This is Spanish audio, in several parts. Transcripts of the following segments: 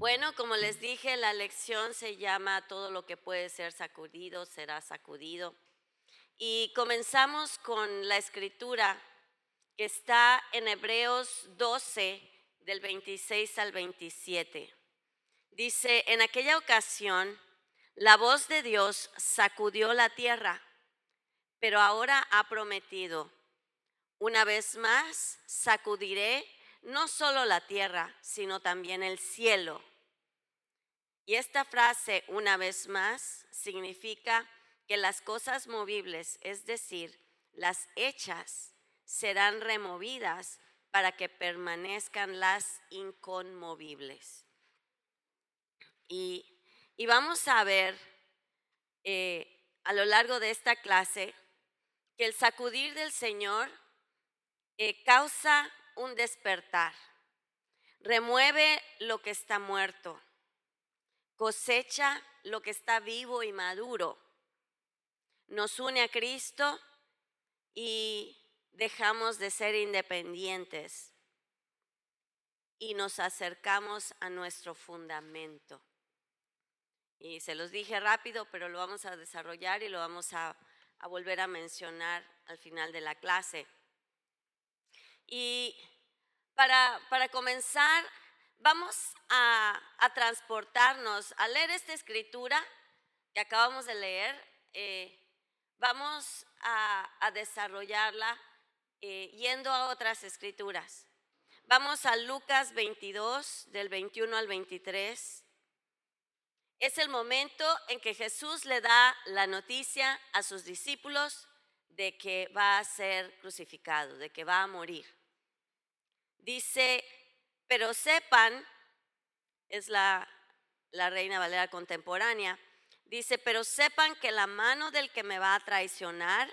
Bueno, como les dije, la lección se llama Todo lo que puede ser sacudido será sacudido. Y comenzamos con la escritura que está en Hebreos 12, del 26 al 27. Dice, en aquella ocasión, la voz de Dios sacudió la tierra, pero ahora ha prometido, una vez más sacudiré no solo la tierra, sino también el cielo. Y esta frase, una vez más, significa que las cosas movibles, es decir, las hechas, serán removidas para que permanezcan las inconmovibles. Y, y vamos a ver a lo largo de esta clase que el sacudir del Señor causa un despertar, remueve lo que está muerto, cosecha lo que está vivo y maduro, nos une a Cristo y dejamos de ser independientes y nos acercamos a nuestro fundamento. Y se los dije rápido, pero lo vamos a desarrollar y lo vamos a volver a mencionar al final de la clase. Y para comenzar, vamos a transportarnos, a leer esta escritura que acabamos de leer, vamos a desarrollarla yendo a otras escrituras. Vamos a Lucas 22, del 21 al 23. Es el momento en que Jesús le da la noticia a sus discípulos de que va a ser crucificado, de que va a morir. Dice, pero sepan, es la Reina Valera contemporánea, dice, pero sepan que la mano del que me va a traicionar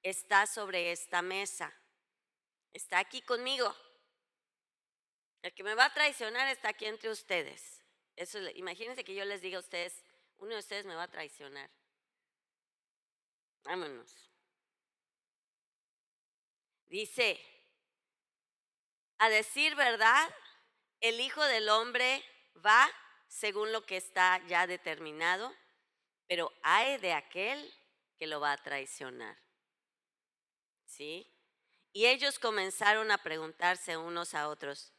está sobre esta mesa, está aquí conmigo. El que me va a traicionar está aquí entre ustedes. Eso, imagínense que yo les diga a ustedes, uno de ustedes me va a traicionar. Vámonos. Dice, a decir verdad, el Hijo del Hombre va según lo que está ya determinado, pero hay de aquel que lo va a traicionar. ¿Sí? Y ellos comenzaron a preguntarse unos a otros,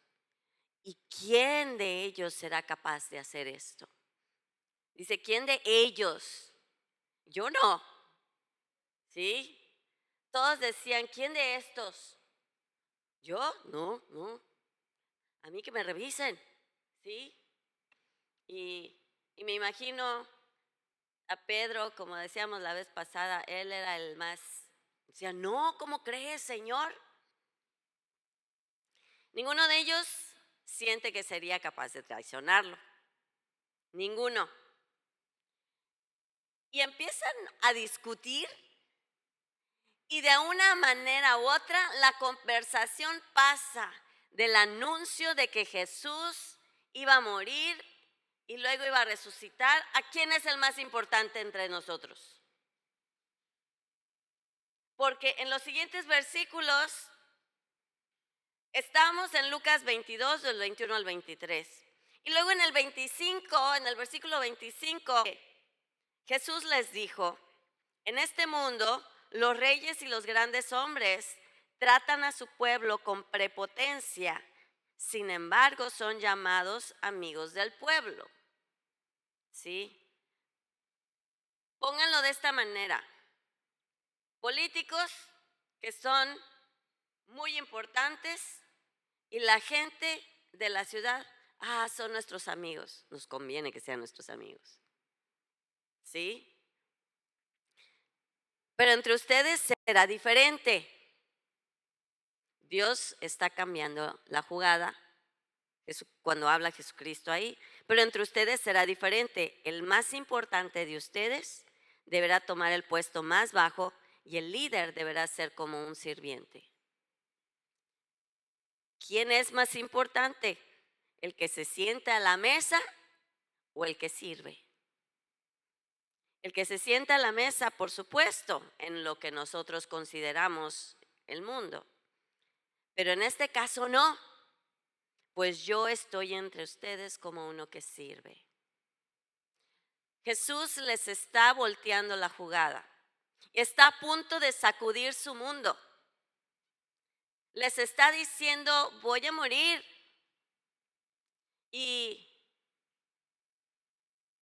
¿y quién de ellos será capaz de hacer esto? Dice, ¿quién de ellos? Yo no. ¿Sí? Todos decían, ¿quién de estos? Yo, no. A mí que me revisen. ¿Sí? Y me imagino a Pedro, como decíamos la vez pasada, él era el más, decía, no, ¿cómo crees, Señor? Ninguno de ellos siente que sería capaz de traicionarlo. Ninguno. Y empiezan a discutir y de una manera u otra la conversación pasa del anuncio de que Jesús iba a morir y luego iba a resucitar. ¿A quién es el más importante entre nosotros? Porque en los siguientes versículos estamos en Lucas 22, del 21 al 23. Y luego en el 25, en el versículo 25, Jesús les dijo, en este mundo los reyes y los grandes hombres tratan a su pueblo con prepotencia, sin embargo son llamados amigos del pueblo. ¿Sí? Pónganlo de esta manera. Políticos que son muy importantes y la gente de la ciudad, son nuestros amigos, nos conviene que sean nuestros amigos. ¿Sí? Pero entre ustedes será diferente. Dios está cambiando la jugada cuando habla Jesucristo ahí, pero entre ustedes será diferente. El más importante de ustedes deberá tomar el puesto más bajo y el líder deberá ser como un sirviente. ¿Quién es más importante? ¿El que se sienta a la mesa o el que sirve? El que se sienta a la mesa, por supuesto, en lo que nosotros consideramos el mundo. Pero en este caso no, pues yo estoy entre ustedes como uno que sirve. Jesús les está volteando la jugada. Está a punto de sacudir su mundo. Les está diciendo, voy a morir. Y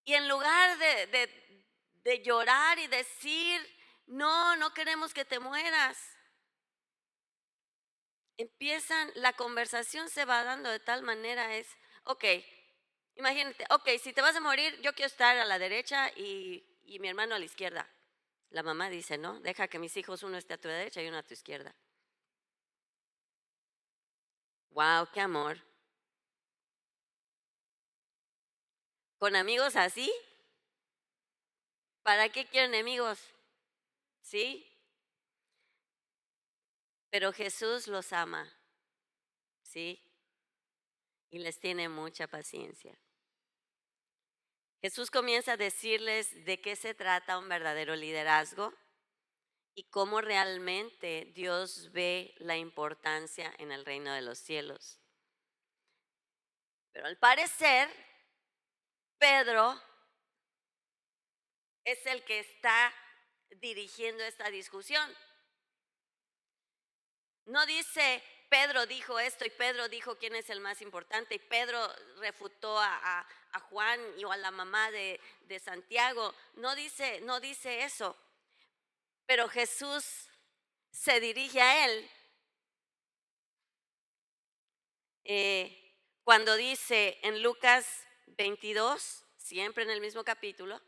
en lugar de llorar y decir, no queremos que te mueras, la conversación se va dando de tal manera ok, imagínate, ok, si te vas a morir, yo quiero estar a la derecha y mi hermano a la izquierda. La mamá dice, no, deja que mis hijos, uno esté a tu derecha y uno a tu izquierda. Wow, qué amor. Con amigos así, ¿para qué quiero enemigos? ¿Sí? Pero Jesús los ama, ¿sí? Y les tiene mucha paciencia. Jesús comienza a decirles de qué se trata un verdadero liderazgo y cómo realmente Dios ve la importancia en el reino de los cielos. Pero al parecer, Pedro es el que está dirigiendo esta discusión. No dice, Pedro dijo esto y Pedro dijo quién es el más importante y Pedro refutó a Juan y a la mamá de Santiago. No dice eso. Pero Jesús se dirige a él cuando dice en Lucas 22, siempre en el mismo capítulo,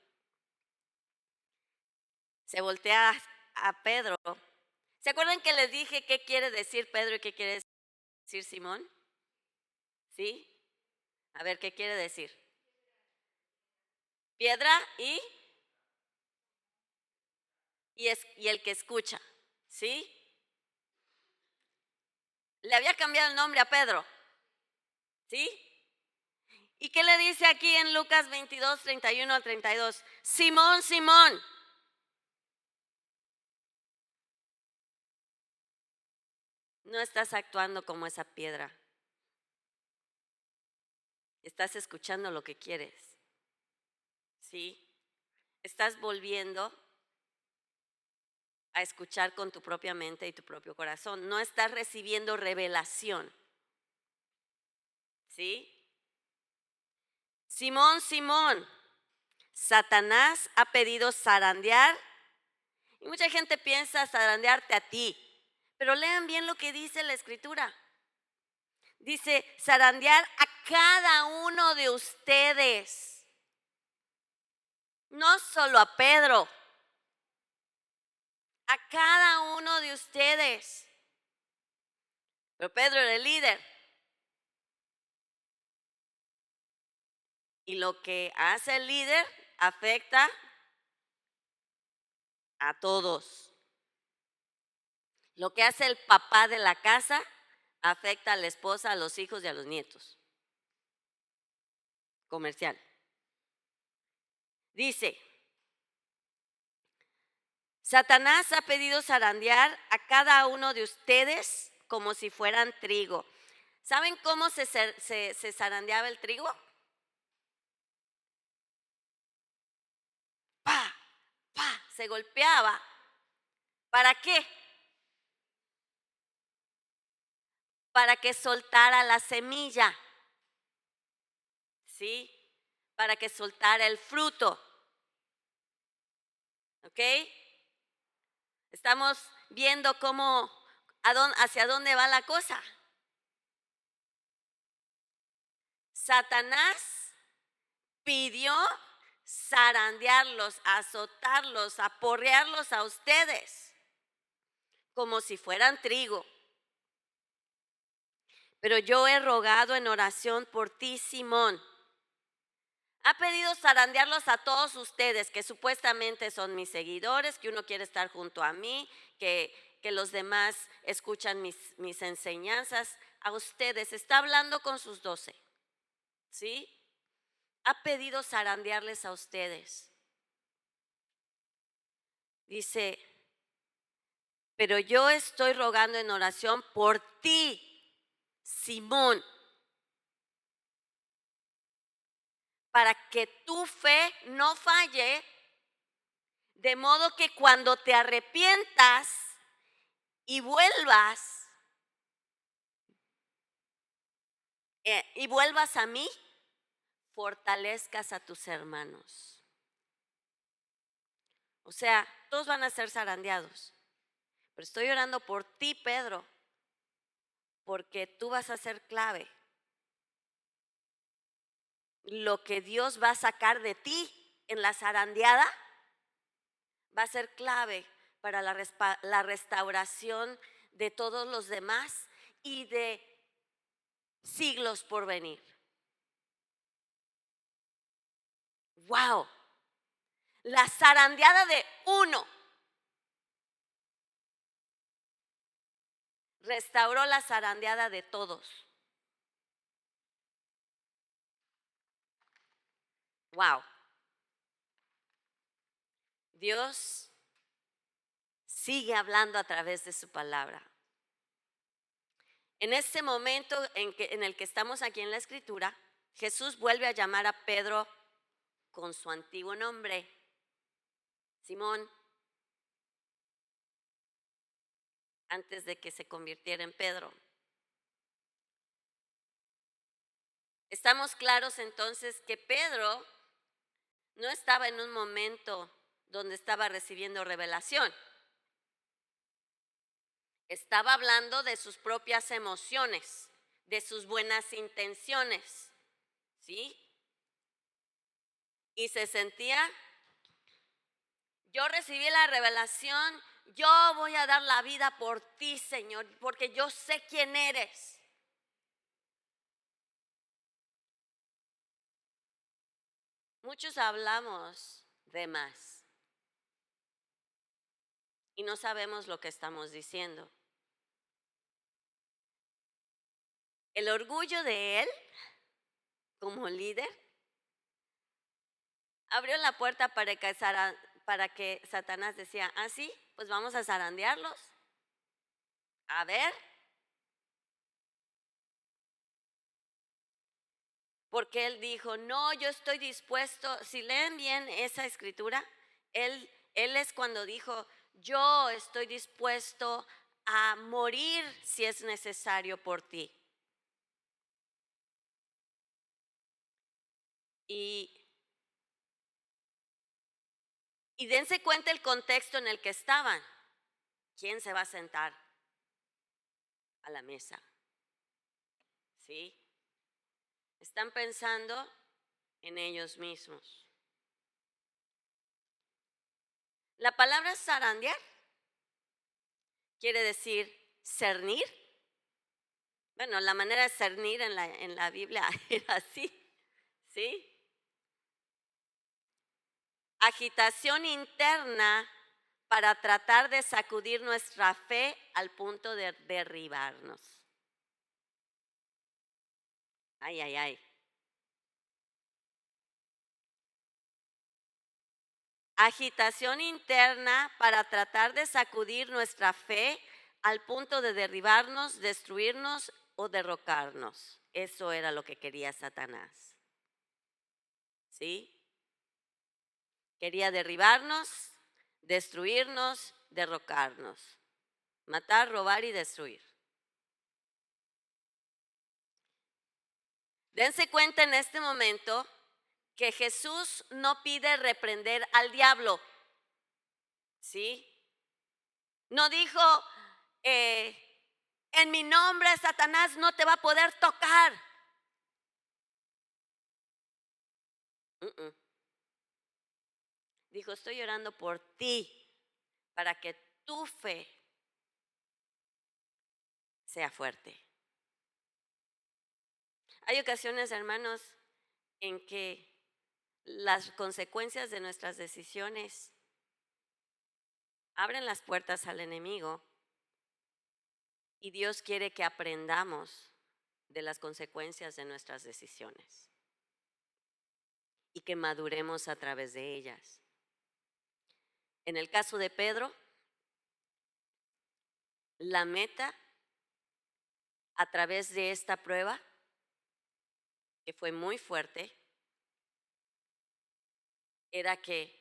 se voltea a Pedro. ¿Se acuerdan que les dije qué quiere decir Pedro y qué quiere decir Simón? ¿Sí? A ver, ¿qué quiere decir? Piedra y el que escucha, ¿sí? Le había cambiado el nombre a Pedro, ¿sí? ¿Y qué le dice aquí en Lucas 22, 31 al 32? Simón, Simón. No estás actuando como esa piedra. Estás escuchando lo que quieres, ¿sí? Estás volviendo a escuchar con tu propia mente y tu propio corazón. No estás recibiendo revelación, ¿sí? Simón, Simón, Satanás ha pedido zarandear. Y mucha gente piensa zarandearte a ti. Pero lean bien lo que dice la Escritura. Dice, zarandear a cada uno de ustedes. No solo a Pedro. A cada uno de ustedes. Pero Pedro era el líder. Y lo que hace el líder afecta a todos. Lo que hace el papá de la casa afecta a la esposa, a los hijos y a los nietos. Comercial. Dice, Satanás ha pedido zarandear a cada uno de ustedes como si fueran trigo. ¿Saben cómo se zarandeaba el trigo? ¡Pa! ¡Pa! Se golpeaba. ¿Para qué? Para que soltara la semilla. ¿Sí? Para que soltara el fruto. ¿Ok? Estamos viendo hacia dónde va la cosa. Satanás pidió zarandearlos, azotarlos, aporrearlos a ustedes, como si fueran trigo. Pero yo he rogado en oración por ti, Simón. Ha pedido zarandearlos a todos ustedes, que supuestamente son mis seguidores, que uno quiere estar junto a mí, que los demás escuchan mis enseñanzas. A ustedes, está hablando con sus 12, ¿sí? Ha pedido zarandearles a ustedes. Dice, pero yo estoy rogando en oración por ti, Simón. para que tu fe no falle, de modo que cuando te arrepientas y vuelvas a mí, fortalezcas a tus hermanos. O sea, todos van a ser zarandeados, pero estoy orando por ti, Pedro, porque tú vas a ser clave. Lo que Dios va a sacar de ti en la zarandeada va a ser clave para la restauración de todos los demás y de siglos por venir. ¡Wow! La zarandeada de uno restauró la zarandeada de todos. ¡Wow! Dios sigue hablando a través de su palabra. En este momento en el que estamos aquí en la escritura, Jesús vuelve a llamar a Pedro con su antiguo nombre, Simón, antes de que se convirtiera en Pedro. Estamos claros entonces que Pedro no estaba en un momento donde estaba recibiendo revelación. Estaba hablando de sus propias emociones, de sus buenas intenciones, ¿sí? Y se sentía, yo recibí la revelación, yo voy a dar la vida por ti, Señor, porque yo sé quién eres. Muchos hablamos de más y no sabemos lo que estamos diciendo. El orgullo de él, como líder, abrió la puerta para que Satanás decía, sí, pues vamos a zarandearlos. A ver. Porque él dijo, no, yo estoy dispuesto. Si leen bien esa escritura, él es cuando dijo, yo estoy dispuesto a morir si es necesario por ti. Y dense cuenta el contexto en el que estaban. ¿Quién se va a sentar a la mesa? ¿Sí? Están pensando en ellos mismos. La palabra zarandear quiere decir cernir. Bueno, la manera de cernir en la Biblia era así, ¿sí? Agitación interna para tratar de sacudir nuestra fe al punto de derribarnos. Ay, ay, ay. Agitación interna para tratar de sacudir nuestra fe al punto de derribarnos, destruirnos o derrocarnos. Eso era lo que quería Satanás. ¿Sí? Quería derribarnos, destruirnos, derrocarnos. Matar, robar y destruir. Dense cuenta en este momento que Jesús no pide reprender al diablo. ¿Sí? No dijo, en mi nombre Satanás no te va a poder tocar. Dijo, estoy orando por ti para que tu fe sea fuerte. Hay ocasiones, hermanos, en que las consecuencias de nuestras decisiones abren las puertas al enemigo y Dios quiere que aprendamos de las consecuencias de nuestras decisiones y que maduremos a través de ellas. En el caso de Pedro, la meta a través de esta prueba, que fue muy fuerte, era que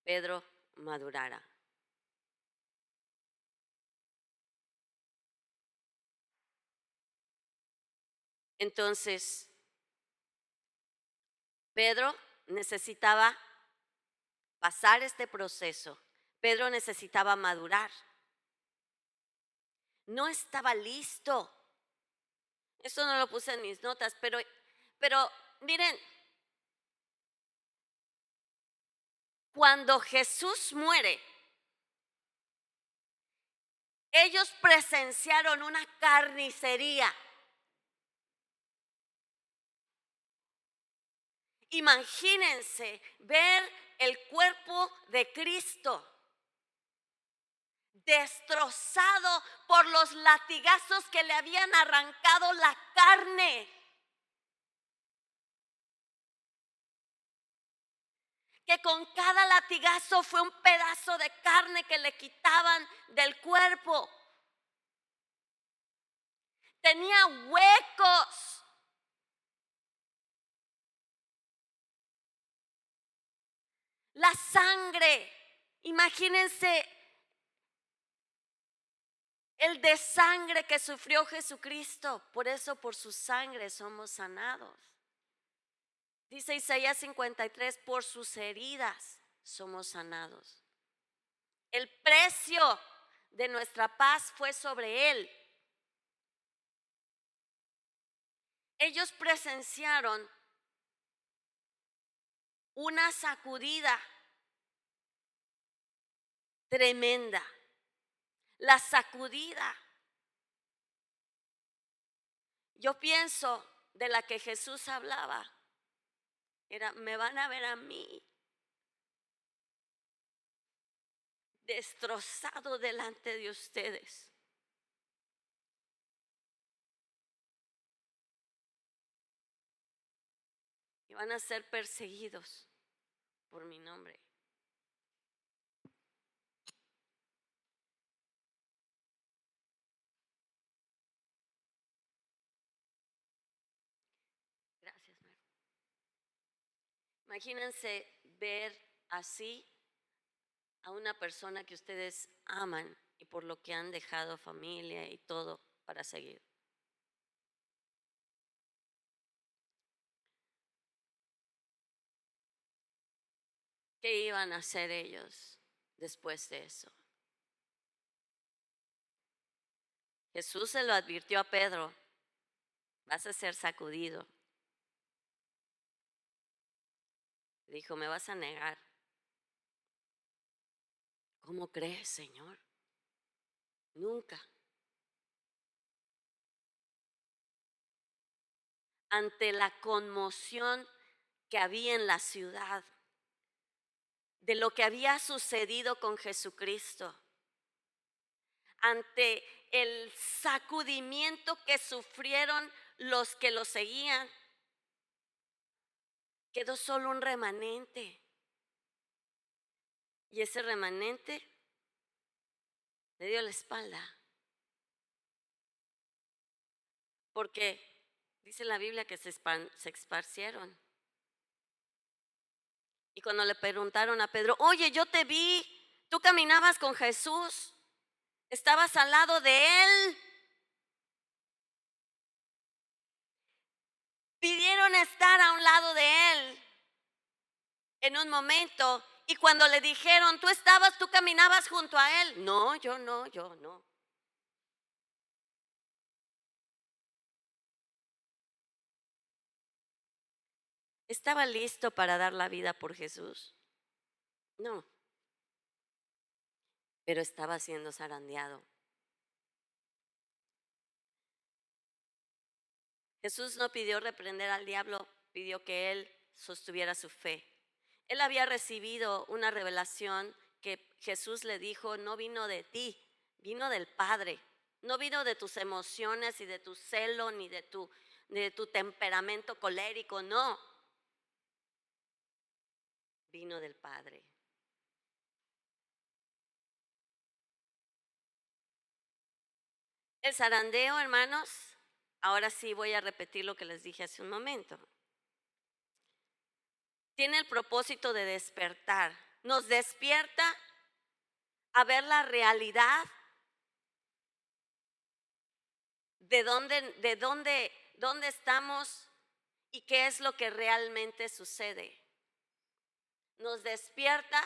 Pedro madurara. Entonces, Pedro necesitaba pasar este proceso. Pedro necesitaba madurar. No estaba listo. Esto no lo puse en mis notas, pero miren, cuando Jesús muere, ellos presenciaron una carnicería. Imagínense ver el cuerpo de Cristo destrozado por los latigazos que le habían arrancado la carne. Que con cada latigazo fue un pedazo de carne que le quitaban del cuerpo. Tenía huecos. La sangre, imagínense el desangre que sufrió Jesucristo. Por eso por su sangre somos sanados. Dice Isaías 53, por sus heridas somos sanados. El precio de nuestra paz fue sobre él. Ellos presenciaron una sacudida tremenda. La sacudida. Yo pienso de la que Jesús hablaba. Era, me van a ver a mí destrozado delante de ustedes. Y van a ser perseguidos por mi nombre. Gracias, Mar. Imagínense ver así a una persona que ustedes aman y por lo que han dejado familia y todo para seguir. ¿Qué iban a hacer ellos después de eso? Jesús se lo advirtió a Pedro, vas a ser sacudido. Dijo, me vas a negar. ¿Cómo crees, Señor? Nunca. Ante la conmoción que había en la ciudad, de lo que había sucedido con Jesucristo, ante el sacudimiento que sufrieron los que lo seguían, quedó solo un remanente. Y ese remanente le dio la espalda. Porque dice la Biblia que se esparcieron. Y cuando le preguntaron a Pedro, oye, yo te vi, tú caminabas con Jesús, estabas al lado de él. Pidieron estar a un lado de él en un momento. Y cuando le dijeron, tú caminabas junto a él. No, yo no. ¿Estaba listo para dar la vida por Jesús? No. Pero estaba siendo zarandeado. Jesús no pidió reprender al diablo, pidió que él sostuviera su fe. Él había recibido una revelación que Jesús le dijo, no vino de ti, vino del Padre. No vino de tus emociones y de tu celo ni de tu temperamento colérico, no. Vino del Padre. El zarandeo, hermanos, ahora sí voy a repetir lo que les dije hace un momento. tiene el propósito de despertar. Nos despierta a ver la realidad de dónde estamos y qué es lo que realmente sucede. Nos despierta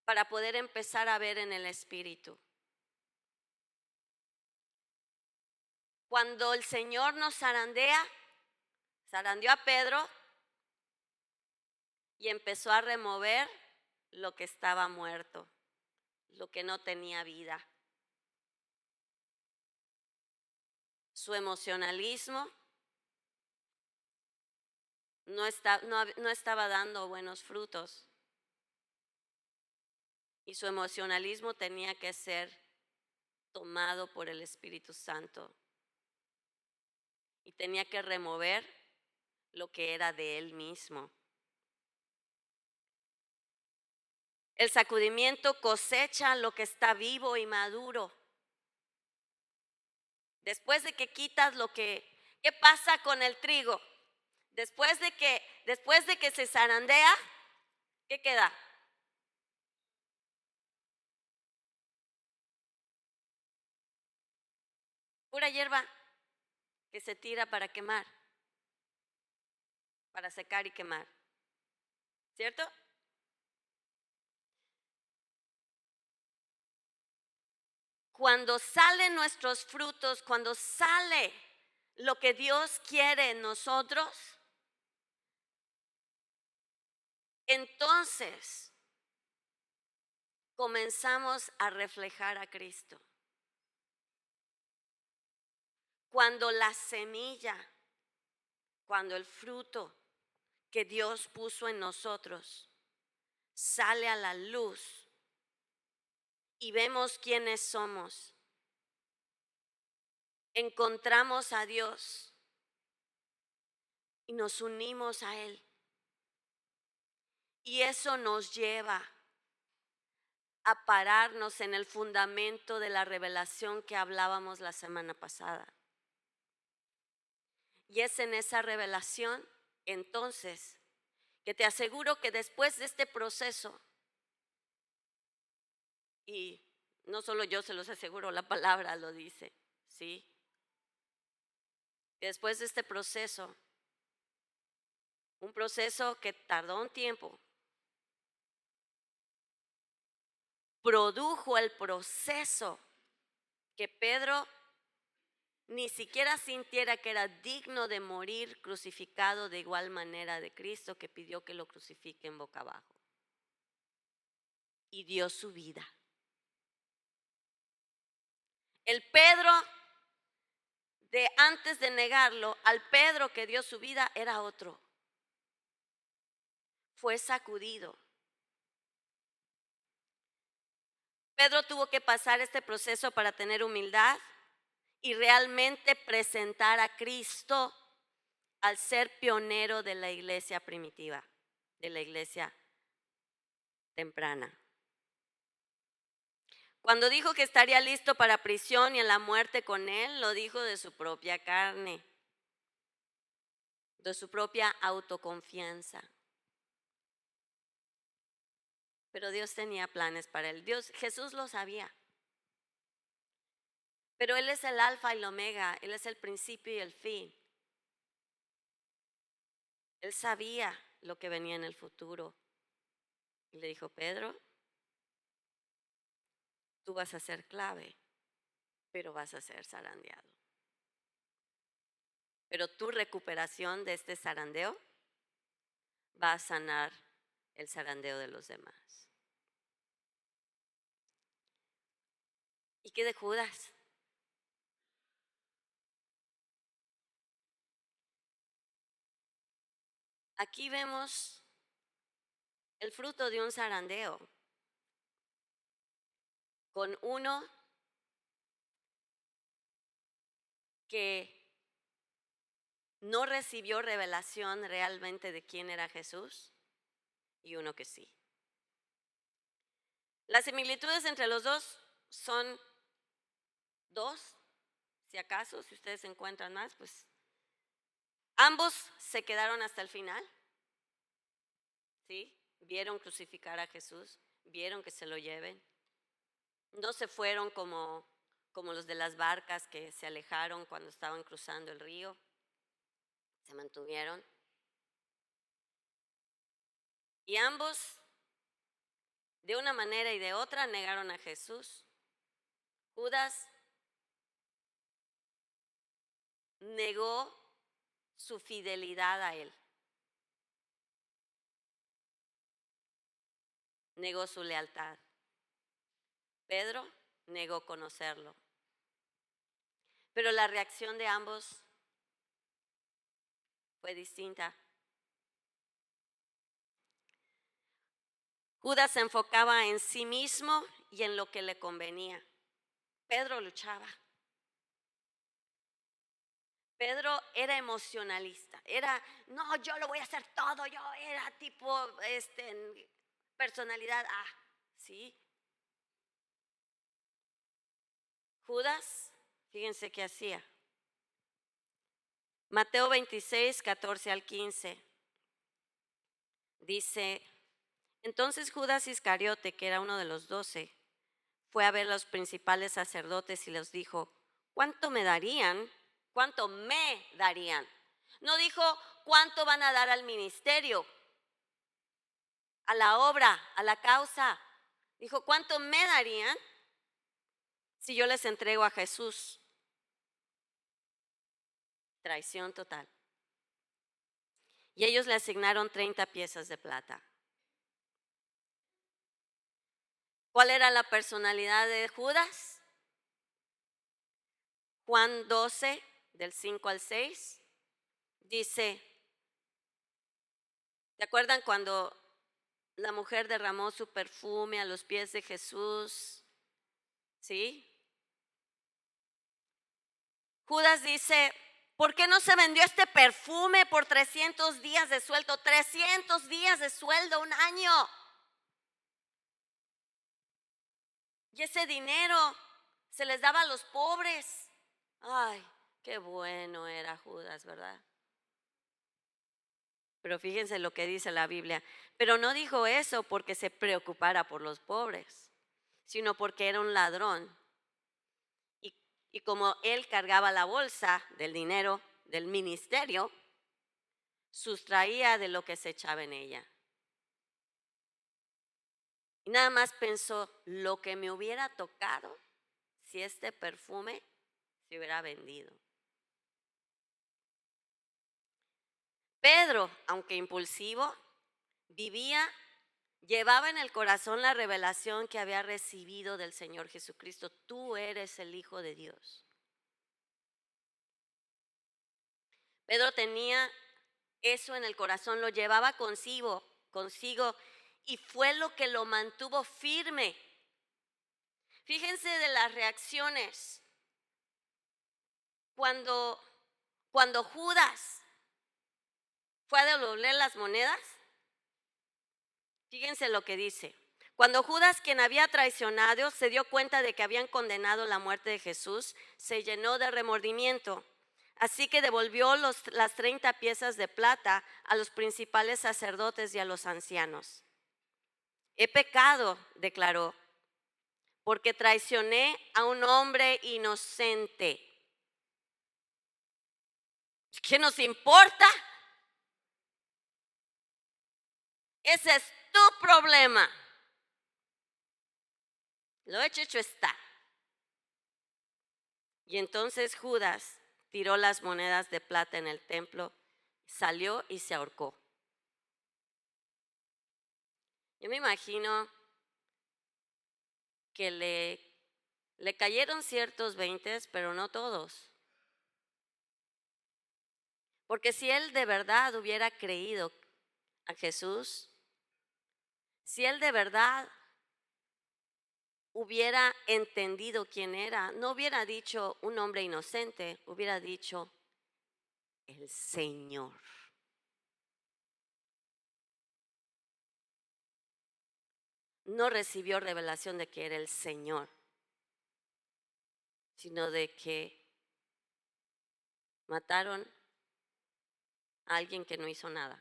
para poder empezar a ver en el espíritu. Cuando el Señor nos zarandeó a Pedro y empezó a remover lo que estaba muerto, lo que no tenía vida. Su emocionalismo no estaba dando buenos frutos. Y su emocionalismo tenía que ser tomado por el Espíritu Santo. Y tenía que remover lo que era de él mismo. El sacudimiento cosecha lo que está vivo y maduro. Después de que quitas ¿qué pasa con el trigo? Después de que se zarandea, ¿qué queda? Pura hierba que se tira para quemar, para secar y quemar. ¿Cierto? Cuando salen nuestros frutos, cuando sale lo que Dios quiere en nosotros, entonces comenzamos a reflejar a Cristo. Cuando la semilla, cuando el fruto que Dios puso en nosotros sale a la luz y vemos quiénes somos, encontramos a Dios y nos unimos a Él. Y eso nos lleva a pararnos en el fundamento de la revelación que hablábamos la semana pasada. Y es en esa revelación, entonces, que te aseguro que después de este proceso, y no solo yo se los aseguro, la palabra lo dice, ¿sí? Que después de este proceso, un proceso que tardó un tiempo, produjo el proceso que Pedro ni siquiera sintiera que era digno de morir crucificado de igual manera de Cristo, que pidió que lo crucifiquen boca abajo. Y dio su vida. El Pedro de antes de negarlo, al Pedro que dio su vida era otro. Fue sacudido. Pedro tuvo que pasar este proceso para tener humildad y realmente presentar a Cristo al ser pionero de la iglesia primitiva, de la iglesia temprana. Cuando dijo que estaría listo para prisión y en la muerte con él, lo dijo de su propia carne, de su propia autoconfianza. Pero Dios tenía planes para él. Jesús lo sabía. Pero Él es el alfa y el omega, Él es el principio y el fin. Él sabía lo que venía en el futuro. Y le dijo, Pedro, tú vas a ser clave, pero vas a ser zarandeado. Pero tu recuperación de este zarandeo va a sanar el zarandeo de los demás. ¿Y qué de Judas? Aquí vemos el fruto de un zarandeo con uno que no recibió revelación realmente de quién era Jesús y uno que sí. Las similitudes entre los dos son dos, si acaso, si ustedes encuentran más, pues ambos se quedaron hasta el final. ¿sí? Vieron crucificar a Jesús, vieron que se lo lleven. No se fueron como los de las barcas que se alejaron cuando estaban cruzando el río, se mantuvieron. Y ambos, de una manera y de otra, negaron a Jesús. Judas negó su fidelidad a él, negó su lealtad. Pedro negó conocerlo. Pero la reacción de ambos fue distinta. Judas se enfocaba en sí mismo y en lo que le convenía. Pedro luchaba. Pedro era emocionalista, no, yo lo voy a hacer todo, yo era tipo, personalidad A, ¿sí? Judas, fíjense qué hacía. Mateo 26, 14 al 15, dice, entonces Judas Iscariote, que era uno de los 12, fue a ver a los principales sacerdotes y les dijo, ¿cuánto me darían? ¿Cuánto me darían? No dijo, ¿cuánto van a dar al ministerio, a la obra, a la causa? Dijo, ¿cuánto me darían si yo les entrego a Jesús? Traición total. Y ellos le asignaron 30 piezas de plata. ¿Cuál era la personalidad de Judas? Juan 12, del 5 al 6, dice, ¿te acuerdan cuando la mujer derramó su perfume a los pies de Jesús? ¿Sí? Judas dice, ¿por qué no se vendió este perfume por 300 días de sueldo? 300 días de sueldo, un año. Y ese dinero se les daba a los pobres. Ay, qué bueno era Judas, ¿verdad? Pero fíjense lo que dice la Biblia. Pero no dijo eso porque se preocupara por los pobres, sino porque era un ladrón. Y como él cargaba la bolsa del dinero del ministerio, sustraía de lo que se echaba en ella. Y nada más pensó, lo que me hubiera tocado si este perfume se hubiera vendido. Pedro, aunque impulsivo, llevaba en el corazón la revelación que había recibido del Señor Jesucristo. Tú eres el Hijo de Dios. Pedro tenía eso en el corazón, lo llevaba consigo, y fue lo que lo mantuvo firme. Fíjense de las reacciones. Cuando Judas fue a devolver las monedas, fíjense lo que dice. Cuando Judas, quien había traicionado, se dio cuenta de que habían condenado la muerte de Jesús, se llenó de remordimiento. Así que devolvió las 30 piezas de plata a los principales sacerdotes y a los ancianos. He pecado, declaró, porque traicioné a un hombre inocente. ¿Qué nos importa? Ese es tu problema. Lo hecho está. Y entonces Judas tiró las monedas de plata en el templo, salió y se ahorcó. Yo me imagino que le cayeron ciertos 20, pero no todos. Porque si él de verdad hubiera creído a Jesús, si él de verdad hubiera entendido quién era, no hubiera dicho un hombre inocente, hubiera dicho el Señor. No recibió revelación de que era el Señor, sino de que mataron a alguien que no hizo nada.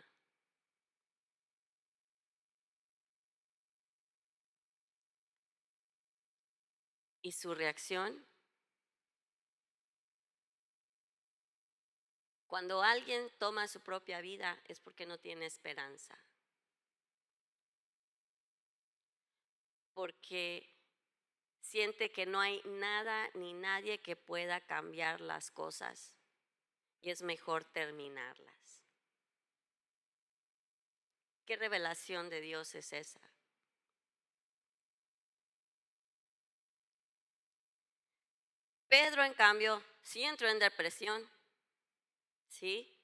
¿Y su reacción? Cuando alguien toma su propia vida es porque no tiene esperanza, porque siente que no hay nada ni nadie que pueda cambiar las cosas y es mejor terminarlas. ¿Qué revelación de Dios es esa? Pedro, en cambio, sí entró en depresión, sí,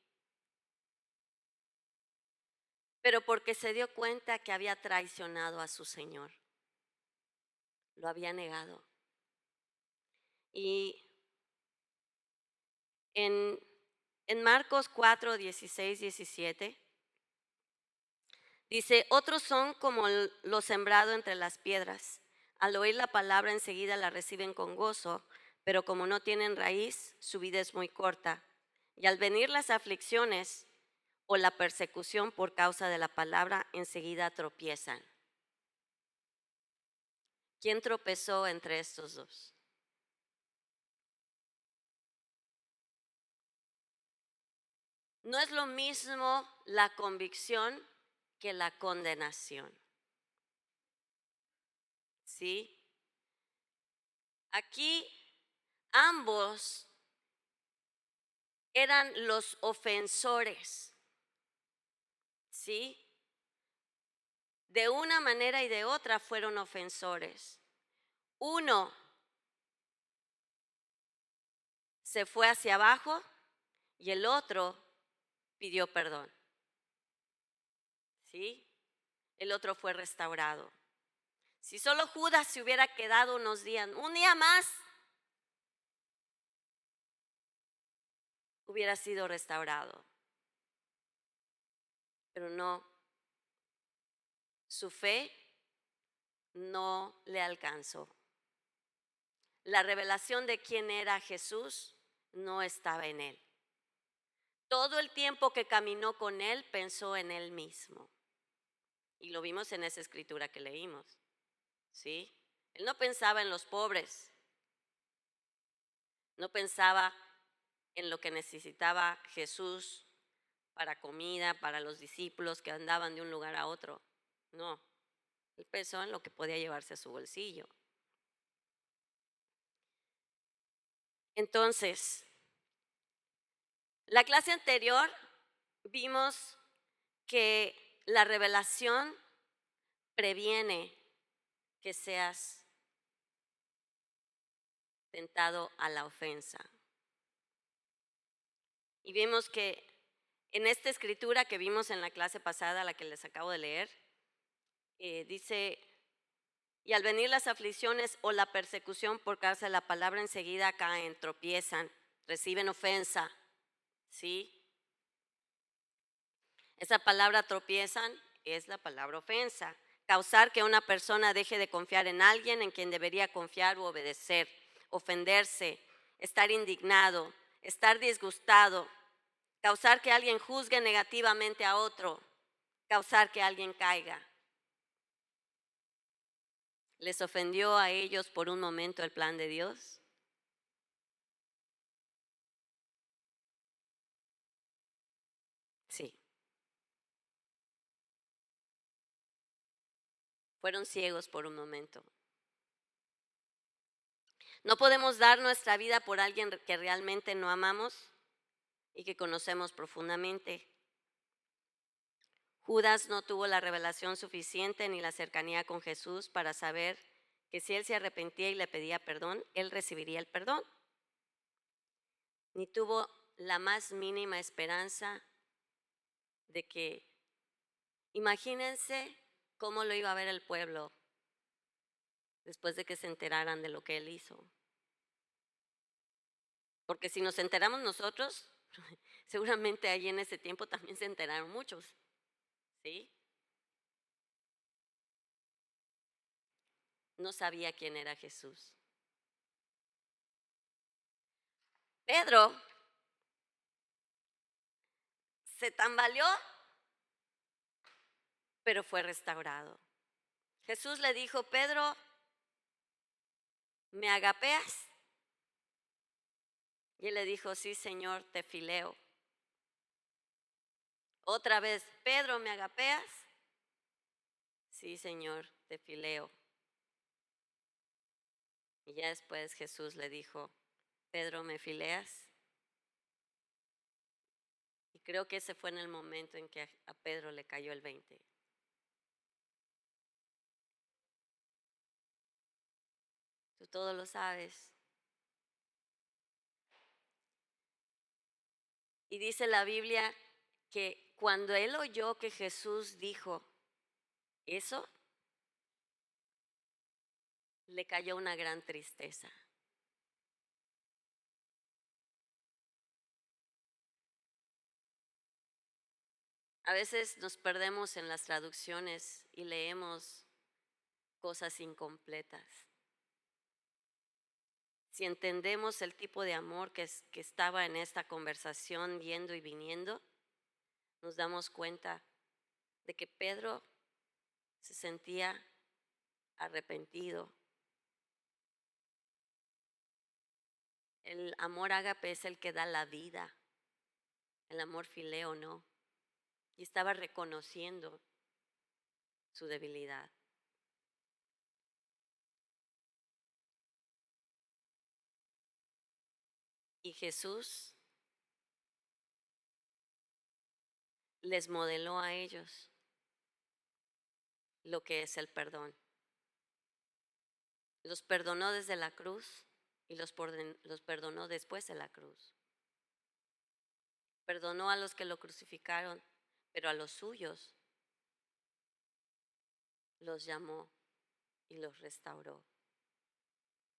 pero porque se dio cuenta que había traicionado a su Señor, lo había negado. Y en, en Marcos 4, 16, 17, dice, otros son como lo sembrado entre las piedras. Al oír la palabra enseguida la reciben con gozo, pero como no tienen raíz, su vida es muy corta. Y al venir las aflicciones o la persecución por causa de la palabra, enseguida tropiezan. ¿Quién tropezó entre estos dos? No es lo mismo la convicción que la condenación. ¿Sí? Aquí ambos eran los ofensores. ¿Sí? De una manera y de otra fueron ofensores. Uno se fue hacia abajo y el otro pidió perdón. ¿Sí? El otro fue restaurado. Si solo Judas se hubiera quedado unos días, un día más, hubiera sido restaurado. Pero no, su fe no le alcanzó. La revelación de quién era Jesús no estaba en él. Todo el tiempo que caminó con él pensó en él mismo. Y lo vimos en esa escritura que leímos. ¿Sí? Él no pensaba en los pobres. No pensaba en lo que necesitaba Jesús para comida, para los discípulos que andaban de un lugar a otro. No, él pensó en lo que podía llevarse a su bolsillo. Entonces, la clase anterior vimos que la revelación previene que seas tentado a la ofensa. Y vimos que en esta escritura que vimos en la clase pasada, la que les acabo de leer, dice, y al venir las aflicciones o la persecución por causa de la palabra, enseguida caen, tropiezan, reciben ofensa, ¿sí? Esa palabra tropiezan es la palabra ofensa. Causar que una persona deje de confiar en alguien en quien debería confiar u obedecer, ofenderse, estar indignado, estar disgustado, causar que alguien juzgue negativamente a otro, causar que alguien caiga. ¿Les ofendió a ellos por un momento el plan de Dios? Sí. Fueron ciegos por un momento. No podemos dar nuestra vida por alguien que realmente no amamos y que conocemos profundamente. Judas no tuvo la revelación suficiente ni la cercanía con Jesús para saber que si él se arrepentía y le pedía perdón, él recibiría el perdón. Ni tuvo la más mínima esperanza de que, imagínense cómo lo iba a ver el pueblo después de que se enteraran de lo que él hizo. Porque si nos enteramos nosotros, seguramente ahí en ese tiempo también se enteraron muchos, ¿sí? No sabía quién era Jesús. Pedro se tambaleó, pero fue restaurado. Jesús le dijo, Pedro, ¿me agapeas? Y él le dijo, sí, Señor, te fileo. Otra vez, Pedro, ¿me agapeas? Sí, Señor, te fileo. Y ya después Jesús le dijo, Pedro, ¿me fileas? Y creo que ese fue en el momento en que a Pedro le cayó el 20. Tú todo lo sabes. Y dice la Biblia que cuando él oyó que Jesús dijo eso, le cayó una gran tristeza. A veces nos perdemos en las traducciones y leemos cosas incompletas. Si entendemos el tipo de amor que estaba en esta conversación yendo y viniendo, nos damos cuenta de que Pedro se sentía arrepentido. El amor ágape es el que da la vida, el amor fileo no. Y estaba reconociendo su debilidad. Y Jesús les modeló a ellos lo que es el perdón. Los perdonó desde la cruz y los perdonó después de la cruz. Perdonó a los que lo crucificaron, pero a los suyos los llamó y los restauró,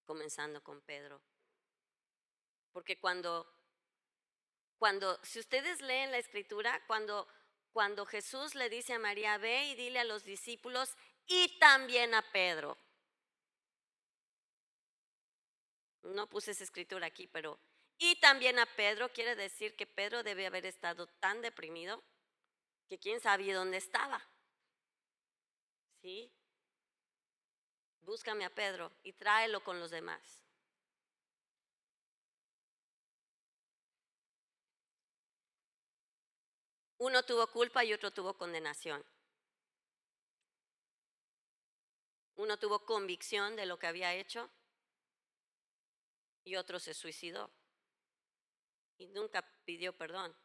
comenzando con Pedro. Porque si ustedes leen la escritura, cuando Jesús le dice a María, ve y dile a los discípulos y también a Pedro. No puse esa escritura aquí, pero y también a Pedro, quiere decir que Pedro debe haber estado tan deprimido que quién sabía dónde estaba. ¿Sí? Búscame a Pedro y tráelo con los demás. Uno tuvo culpa y otro tuvo condenación. Uno tuvo convicción de lo que había hecho y otro se suicidó y nunca pidió perdón.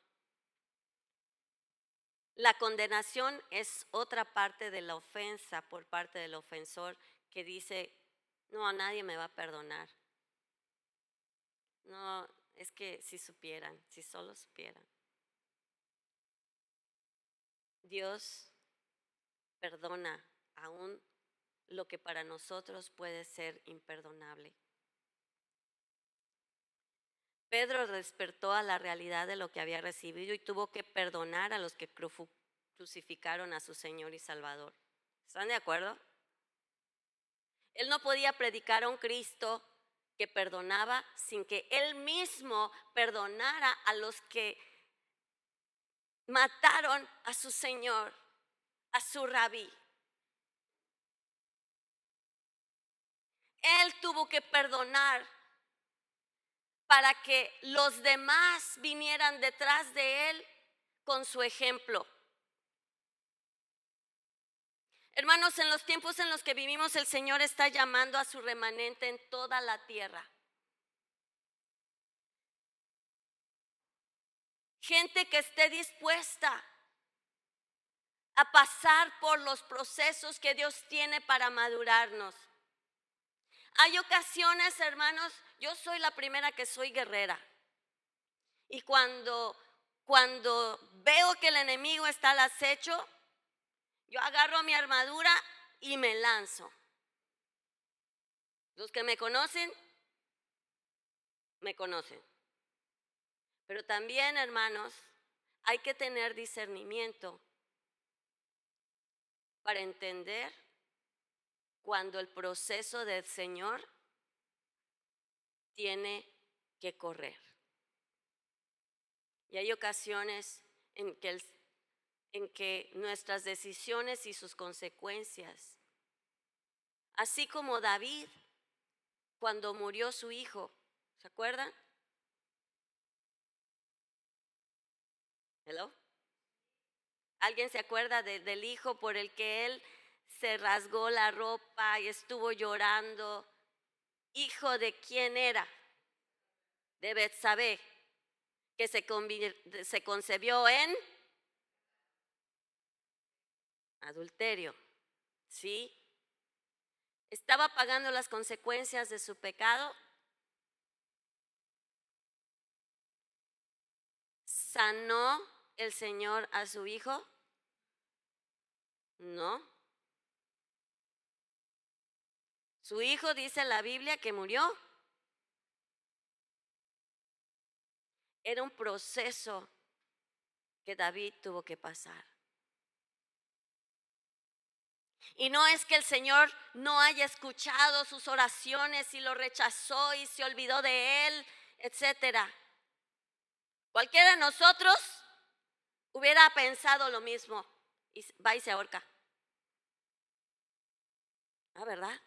La condenación es otra parte de la ofensa por parte del ofensor que dice, no, a nadie me va a perdonar. No, es que si supieran, si solo supieran. Dios perdona aún lo que para nosotros puede ser imperdonable. Pedro despertó a la realidad de lo que había recibido y tuvo que perdonar a los que crucificaron a su Señor y Salvador. ¿Están de acuerdo? Él no podía predicar a un Cristo que perdonaba sin que él mismo perdonara a los que mataron a su Señor, a su rabí. Él tuvo que perdonar para que los demás vinieran detrás de él con su ejemplo. Hermanos, en los tiempos en los que vivimos, el Señor está llamando a su remanente en toda la tierra. Gente que esté dispuesta a pasar por los procesos que Dios tiene para madurarnos. Hay ocasiones, hermanos, yo soy la primera que soy guerrera. Y cuando veo que el enemigo está al acecho, yo agarro mi armadura y me lanzo. Los que me conocen. Pero también, hermanos, hay que tener discernimiento para entender cuando el proceso del Señor tiene que correr. Y hay ocasiones en que nuestras decisiones y sus consecuencias, así como David cuando murió su hijo. ¿Se acuerdan? Hello. ¿Alguien se acuerda del hijo por el que él se rasgó la ropa y estuvo llorando? ¿Hijo de quién era? De Betsabé, que se concebió en adulterio. ¿Sí? ¿Estaba pagando las consecuencias de su pecado? ¿Sanó el Señor a su hijo? No. Su hijo, dice la Biblia, que murió. Era un proceso que David tuvo que pasar. Y no es que el Señor no haya escuchado sus oraciones y lo rechazó y se olvidó de él, etcétera. Cualquiera de nosotros hubiera pensado lo mismo y va y se ahorca. Ah, ¿verdad?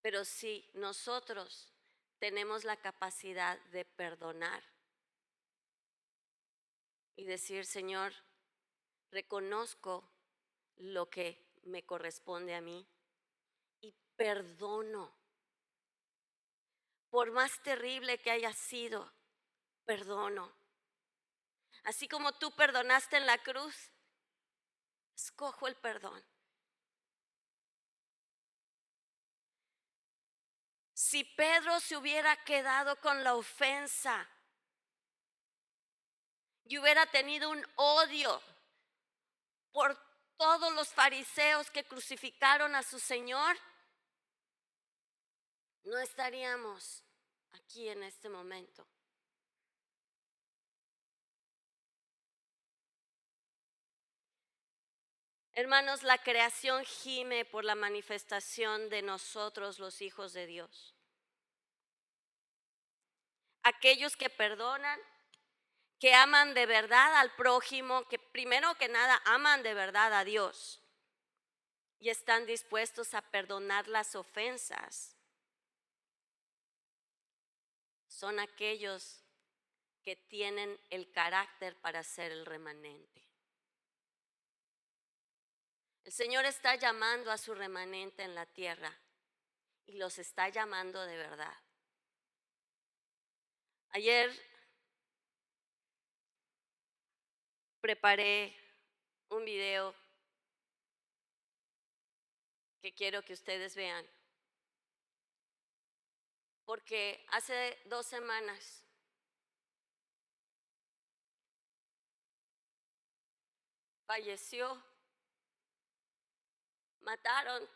Pero sí, nosotros tenemos la capacidad de perdonar y decir, Señor, reconozco lo que me corresponde a mí y perdono. Por más terrible que haya sido, perdono. Así como tú perdonaste en la cruz, escojo el perdón. Si Pedro se hubiera quedado con la ofensa y hubiera tenido un odio por todos los fariseos que crucificaron a su Señor, no estaríamos aquí en este momento. Hermanos, la creación gime por la manifestación de nosotros, los hijos de Dios. Aquellos que perdonan, que aman de verdad al prójimo, que primero que nada aman de verdad a Dios y están dispuestos a perdonar las ofensas, son aquellos que tienen el carácter para ser el remanente. El Señor está llamando a su remanente en la tierra y los está llamando de verdad. Ayer preparé un video que quiero que ustedes vean, porque hace 2 semanas falleció, mataron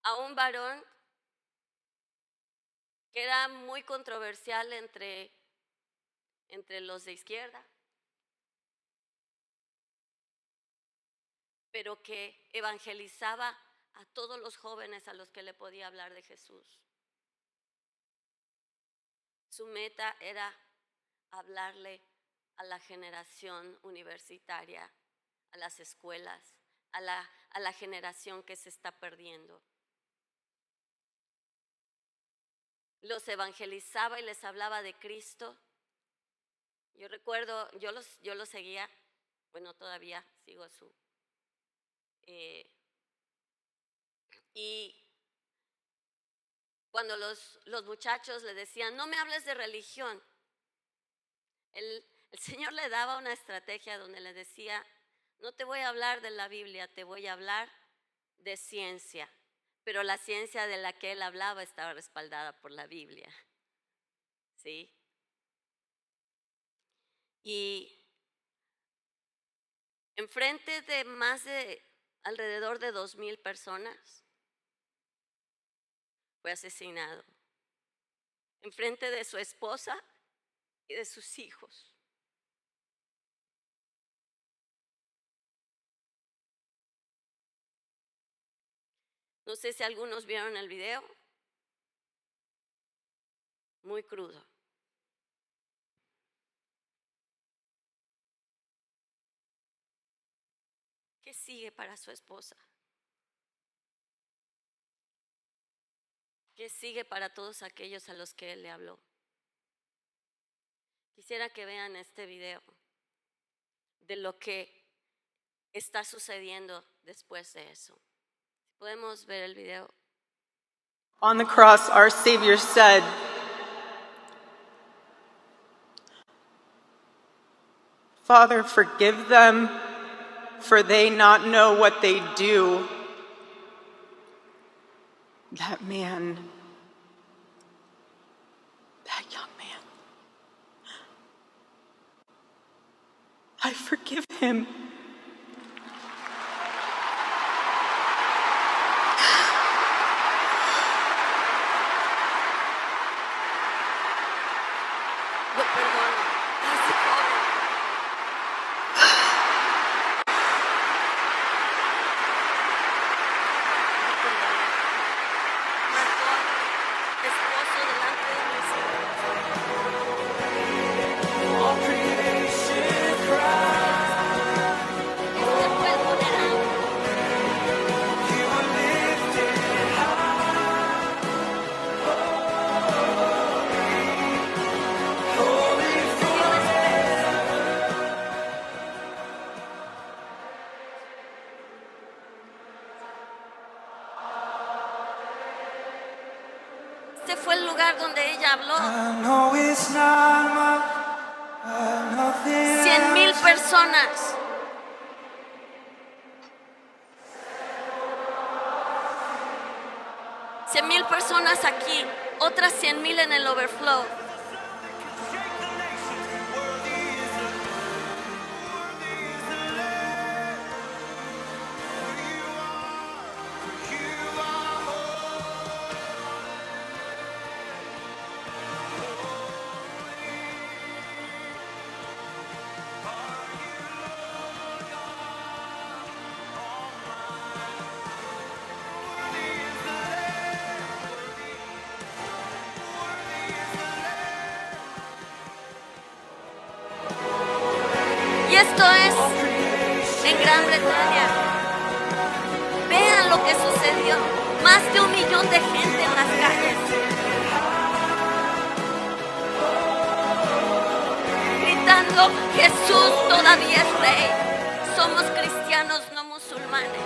a un varón que era muy controversial entre los de izquierda, pero que evangelizaba a todos los jóvenes a los que le podía hablar de Jesús. Su meta era hablarle a la generación universitaria, a las escuelas, a la generación que se está perdiendo. Los evangelizaba y les hablaba de Cristo. Yo recuerdo, yo los seguía, bueno, todavía sigo y cuando los muchachos le decían, no me hables de religión, el Señor le daba una estrategia donde le decía, no te voy a hablar de la Biblia, te voy a hablar de ciencia, pero la ciencia de la que él hablaba estaba respaldada por la Biblia, ¿sí? Y enfrente de alrededor de 2,000 personas, fue asesinado, enfrente de su esposa y de sus hijos. No sé si algunos vieron el video, muy crudo. sigue para su esposa? ¿Qué sigue para todos aquellos a los que Él le habló? Quisiera que vean este video de lo que está sucediendo después de eso. ¿Podemos ver el video? On the cross, our Savior said, "Father, forgive them, for they not know what they do." That man, that young man, I forgive him. Lo perdono. Ese joven. Lo perdono. Mató a mi esposo delante de mis hijos. Este fue el funeral. Este fue el lugar donde ella habló. 100,000 personas. $100,000 personas aquí, otras 100,000 en el overflow. Y esto es en Gran Bretaña. Vean lo que sucedió. Más de 1 millón de gente en las calles. Gritando, Jesús todavía es rey. Somos cristianos, no musulmanes.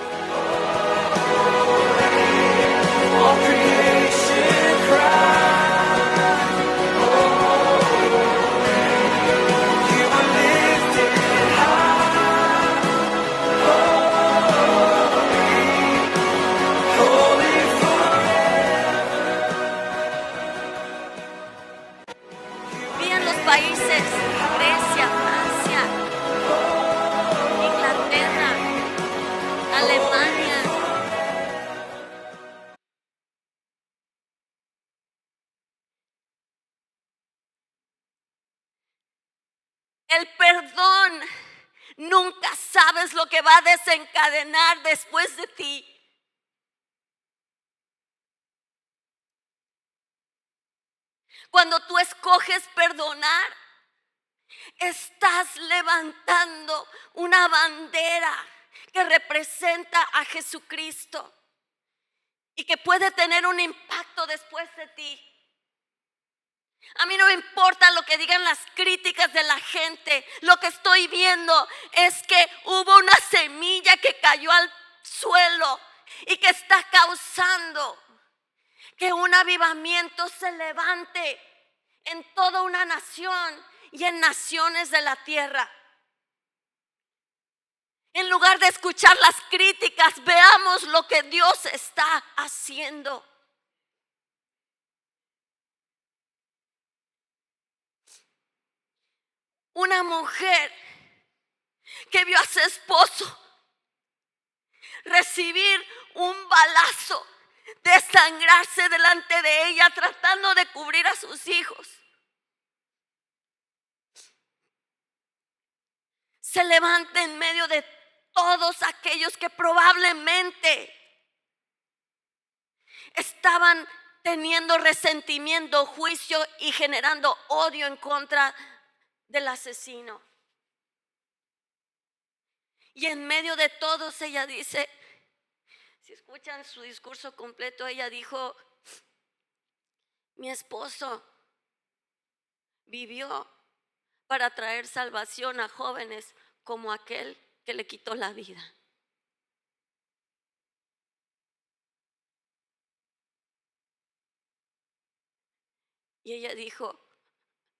Vean los países, Grecia, Francia, Inglaterra, Alemania. El perdón, nunca sabes lo que va a desencadenar después de ti. Cuando tú escoges perdonar, estás levantando una bandera que representa a Jesucristo y que puede tener un impacto después de ti. A mí no me importa lo que digan las críticas de la gente. Lo que estoy viendo es que hubo una semilla que cayó al suelo y que está causando que un avivamiento se levante en toda una nación y en naciones de la tierra. En lugar de escuchar las críticas, veamos lo que Dios está haciendo. Una mujer que vio a su esposo recibir un balazo, desangrarse delante de ella, tratando de cubrir a sus hijos. Se levanta en medio de todos aquellos que probablemente estaban teniendo resentimiento, juicio y generando odio en contra del asesino. Y en medio de todos ella dice, si escuchan su discurso completo, ella dijo, mi esposo vivió para traer salvación a jóvenes como aquel que le quitó la vida. Y ella dijo,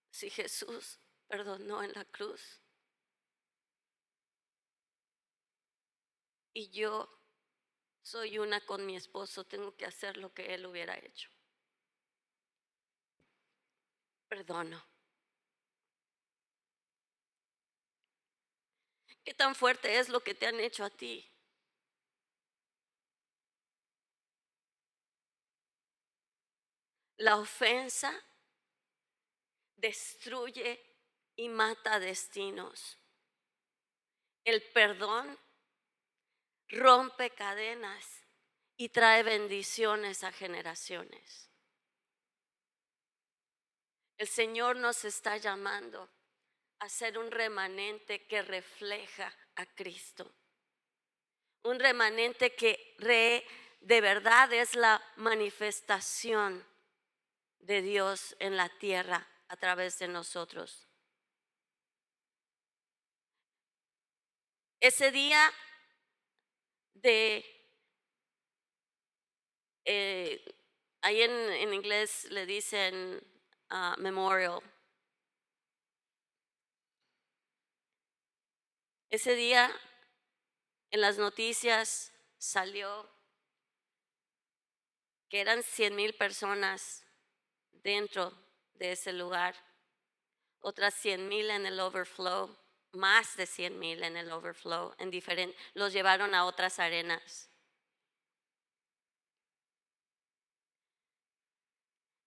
si Jesús perdonó en la cruz y yo soy una con mi esposo, tengo que hacer lo que él hubiera hecho. Perdono. ¿Qué tan fuerte es lo que te han hecho a ti? La ofensa destruye y mata destinos. El perdón rompe cadenas y trae bendiciones a generaciones. El Señor nos está llamando a ser un remanente que refleja a Cristo. Un remanente que de verdad es la manifestación de Dios en la tierra a través de nosotros. Ese día de, ahí en inglés le dicen memorial. Ese día en las noticias salió que eran 100,000 personas dentro de ese lugar, otras 100,000 en el overflow, más de 100,000 en el overflow, los llevaron a otras arenas.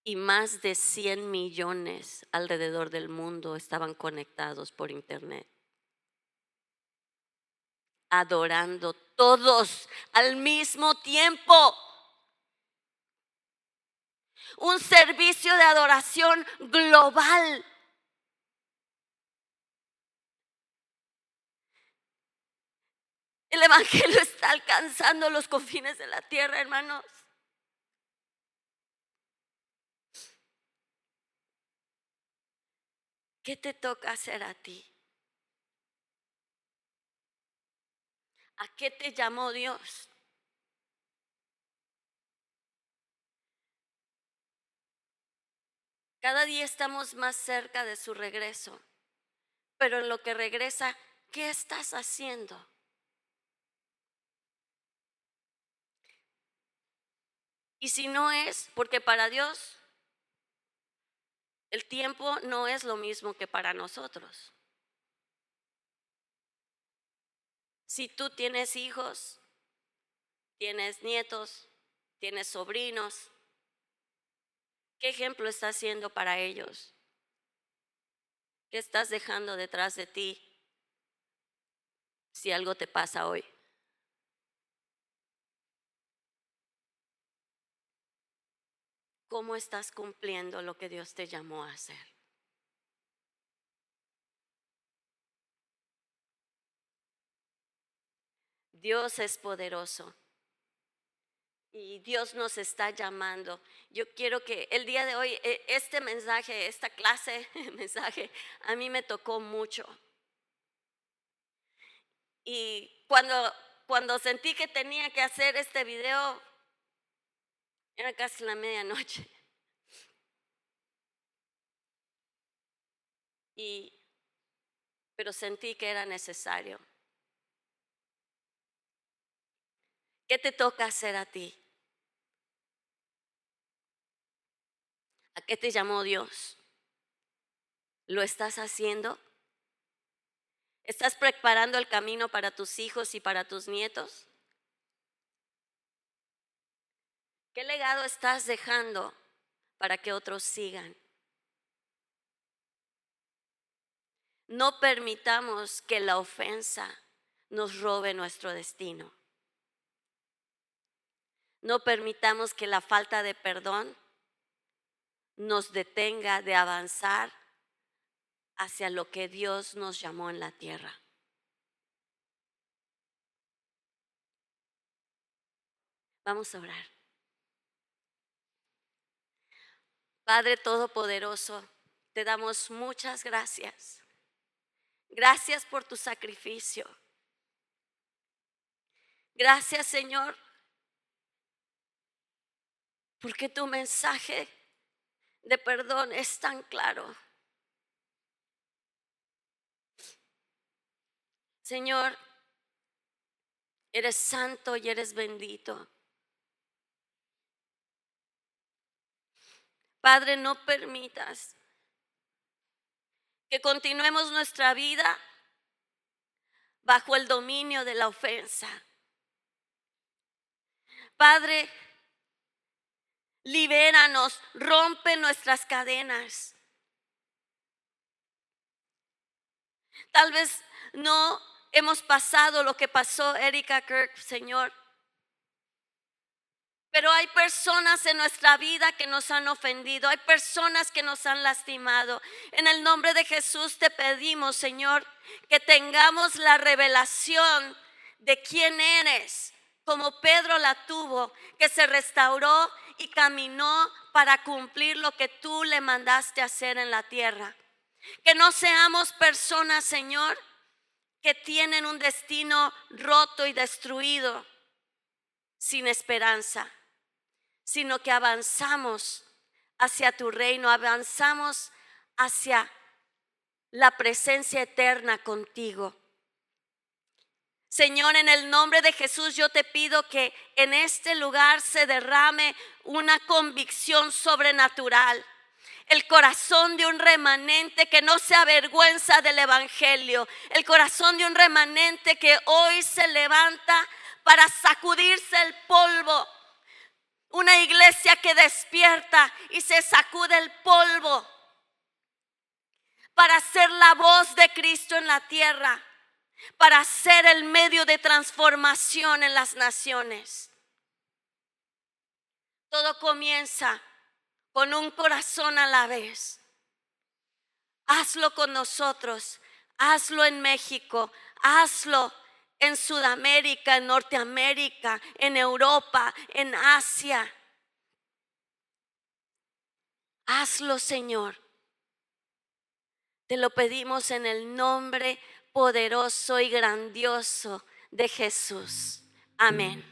Y más de 100 millones alrededor del mundo estaban conectados por internet, adorando todos al mismo tiempo. Un servicio de adoración global. El evangelio está alcanzando los confines de la tierra, hermanos. ¿Qué te toca hacer a ti? ¿A qué te llamó Dios? Cada día estamos más cerca de su regreso, pero en lo que regresa, ¿qué estás haciendo? Y si no es, porque para Dios el tiempo no es lo mismo que para nosotros. Si tú tienes hijos, tienes nietos, tienes sobrinos, ¿qué ejemplo estás siendo para ellos? ¿Qué estás dejando detrás de ti si algo te pasa hoy? ¿Cómo estás cumpliendo lo que Dios te llamó a hacer? Dios es poderoso y Dios nos está llamando. Yo quiero que el día de hoy, este mensaje, esta clase, mensaje, a mí me tocó mucho. Y cuando sentí que tenía que hacer este video, era casi la medianoche. Pero sentí que era necesario. ¿Qué te toca hacer a ti? ¿A qué te llamó Dios? ¿Lo estás haciendo? ¿Estás preparando el camino para tus hijos y para tus nietos? ¿Qué legado estás dejando para que otros sigan? No permitamos que la ofensa nos robe nuestro destino. No permitamos que la falta de perdón nos detenga de avanzar hacia lo que Dios nos llamó en la tierra. Vamos a orar. Padre Todopoderoso, te damos muchas gracias. Gracias por tu sacrificio. Gracias, Señor, porque tu mensaje de perdón es tan claro. Señor, eres santo y eres bendito. Padre, no permitas que continuemos nuestra vida bajo el dominio de la ofensa. Padre, libéranos, rompe nuestras cadenas. Tal vez no hemos pasado lo que pasó Erika Kirk, Señor. Pero hay personas en nuestra vida que nos han ofendido, hay personas que nos han lastimado. En el nombre de Jesús te pedimos, Señor, que tengamos la revelación de quién eres, como Pedro la tuvo, que se restauró y caminó para cumplir lo que tú le mandaste hacer en la tierra. Que no seamos personas, Señor, que tienen un destino roto y destruido, sin esperanza, sino que avanzamos hacia tu reino, avanzamos hacia la presencia eterna contigo. Señor, en el nombre de Jesús yo te pido que en este lugar se derrame una convicción sobrenatural. El corazón de un remanente que no se avergüenza del evangelio. El corazón de un remanente que hoy se levanta para sacudirse el polvo. Una iglesia que despierta y se sacude el polvo para ser la voz de Cristo en la tierra, para ser el medio de transformación en las naciones. Todo comienza con un corazón a la vez. Hazlo con nosotros, hazlo en México, hazlo en Sudamérica, en Norteamérica, en Europa, en Asia. Hazlo, Señor. Te lo pedimos en el nombre poderoso y grandioso de Jesús. Amén.